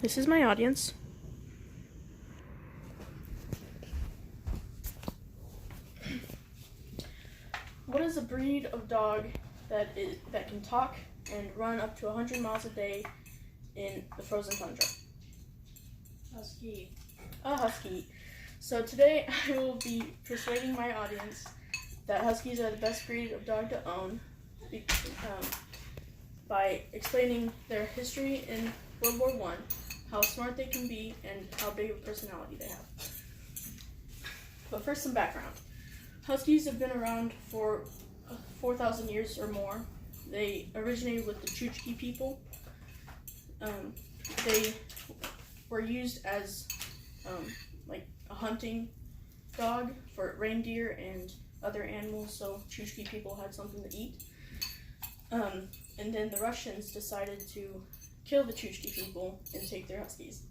This is my audience. What is a breed of dog that can talk and run up to 100 miles a day in the frozen tundra? Husky. A husky. So today I will be persuading my audience that huskies are the best breed of dog to own by explaining their history in World War I, how smart they can be, and how big of a personality they have. But first, some background. Huskies have been around for 4,000 years or more. They originated with the Chukchi people. They were used as like a hunting dog for reindeer and other animals, so Chukchi people had something to eat. And then the Russians decided to kill the Chukchi people and take their huskies.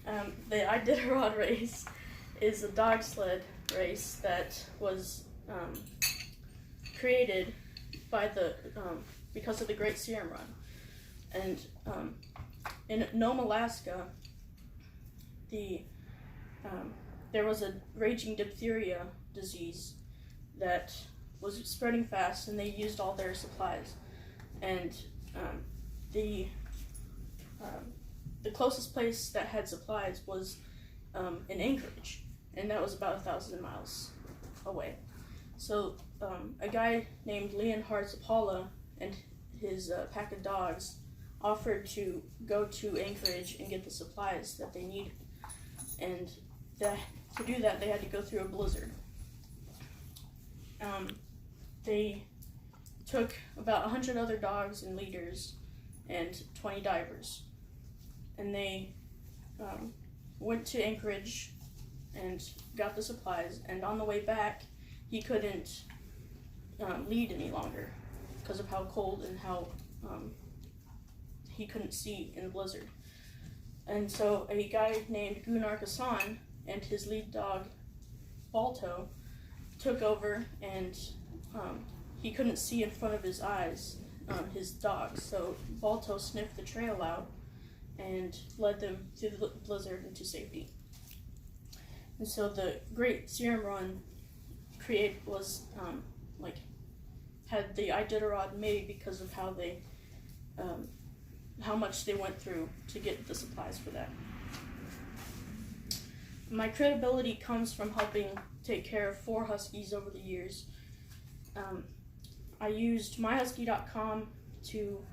The Iditarod race is a dog sled race that was created by because of the Great Serum Run. And in Nome, Alaska, there was a raging diphtheria disease that was spreading fast, and they used all their supplies. And the closest place that had supplies was in Anchorage, and that was about 1,000 miles away. So a guy named Leonhard Zapala and his pack of dogs offered to go to Anchorage and get the supplies that they needed. And to do that, they had to go through a blizzard. They took about 100 other dogs and leaders and 20 divers. And they went to Anchorage and got the supplies. And on the way back, he couldn't lead any longer because of how cold and how he couldn't see in the blizzard. And so a guy named Gunnar Kassan and his lead dog, Balto, took over, and he couldn't see in front of his eyes, his dogs. So Balto sniffed the trail out and led them through the blizzard into safety. And so the Great Serum Run had the Iditarod made because of how much they went through to get the supplies for that. My credibility comes from helping take care of 4 huskies over the years. I used myhusky.com to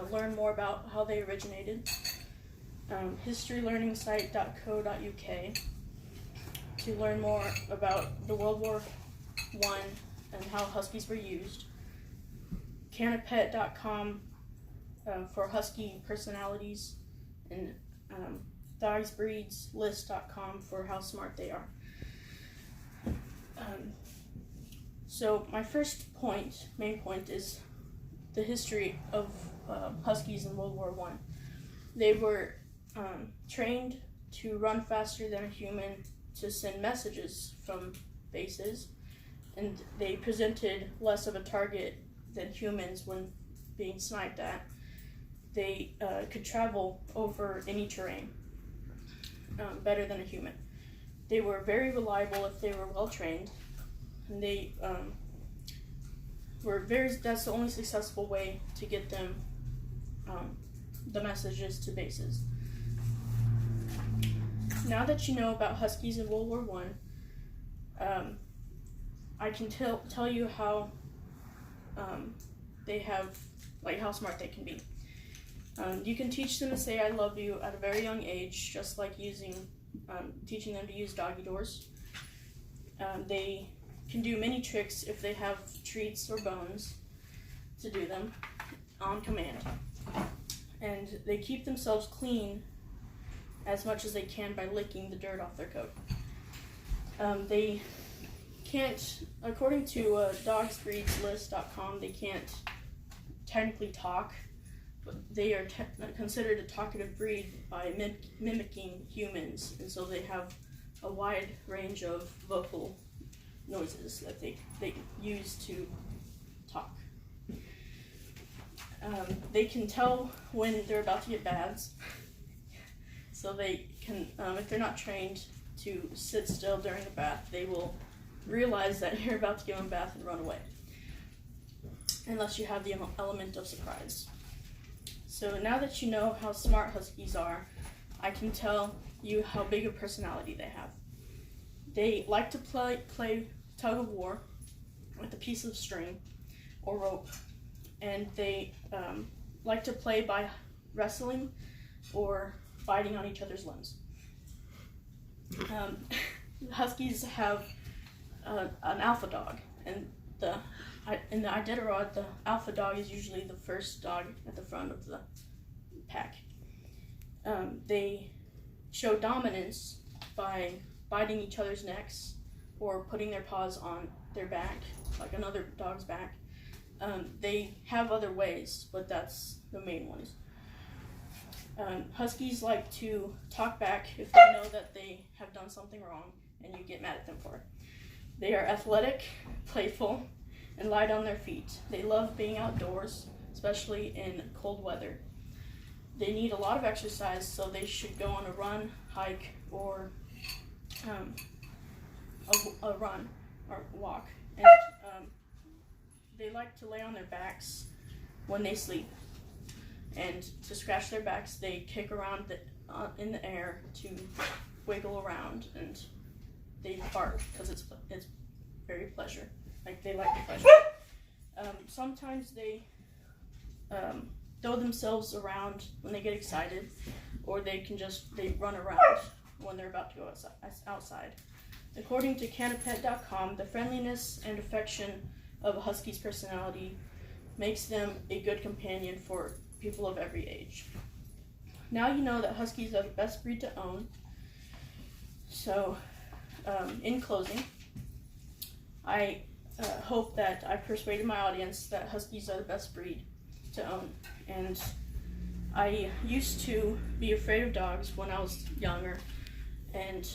learn more about how they originated, historylearningsite.co.uk to learn more about the World War I and how huskies were used, canapet.com for husky personalities, and dogsbreedslist.com for how smart they are. So my first main point, is the history of huskies in World War I. They were trained to run faster than a human to send messages from bases, and they presented less of a target than humans when being sniped at. They could travel over any terrain better than a human. They were very reliable if they were well trained, and they that's the only successful way to get them the messages to bases. Now that you know about huskies in World War I, I can tell you how how smart they can be. You can teach them to say "I love you" at a very young age, just like teaching them to use doggy doors. They can do many tricks if they have treats or bones to do them on command. And they keep themselves clean as much as they can by licking the dirt off their coat. They can't, according to dogsbreedslist.com, they can't technically talk, but they are considered a talkative breed by mimicking humans, and so they have a wide range of vocal noises that they use to talk. They can tell when they're about to get baths. So they can, if they're not trained to sit still during a bath, they will realize that you're about to give them a bath and run away. Unless you have the element of surprise. So now that you know how smart Huskies are, I can tell you how big a personality they have. They like to play tug of war with a piece of string or rope, and they like to play by wrestling or biting on each other's limbs. Huskies have an alpha dog, and in the Iditarod, the alpha dog is usually the first dog at the front of the pack. They show dominance by biting each other's necks or putting their paws on their back, like another dog's back. They have other ways, but that's the main ones. Huskies like to talk back if they know that they have done something wrong and you get mad at them for it. They are athletic, playful, and light on their feet. They love being outdoors, especially in cold weather. They need a lot of exercise, so they should go on a run, hike, or a run or walk. And they like to lay on their backs when they sleep. And to scratch their backs, they kick around in the air to wiggle around, and they bark because it's very pleasure. Like, they like the pleasure. Sometimes they throw themselves around when they get excited, or they run around when they're about to go outside. According to canapet.com, the friendliness and affection of a Husky's personality makes them a good companion for people of every age. Now you know that Huskies are the best breed to own. So, in closing, I hope that I persuaded my audience that Huskies are the best breed to own. And I used to be afraid of dogs when I was younger, and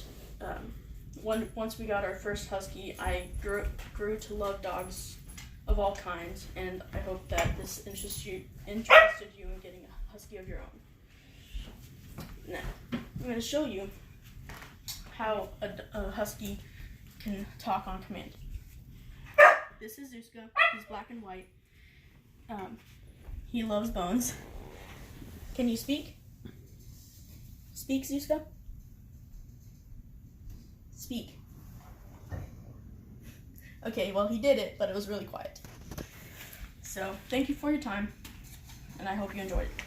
once we got our first Husky, I grew to love dogs of all kinds, and I hope that this interested you in getting a Husky of your own. Now, I'm going to show you how a Husky can talk on command. This is Zuska. He's black and white. He loves bones. Can you speak? Speak, Zuska? Speak. Okay, well, he did it, but it was really quiet. So, thank you for your time, and I hope you enjoyed it.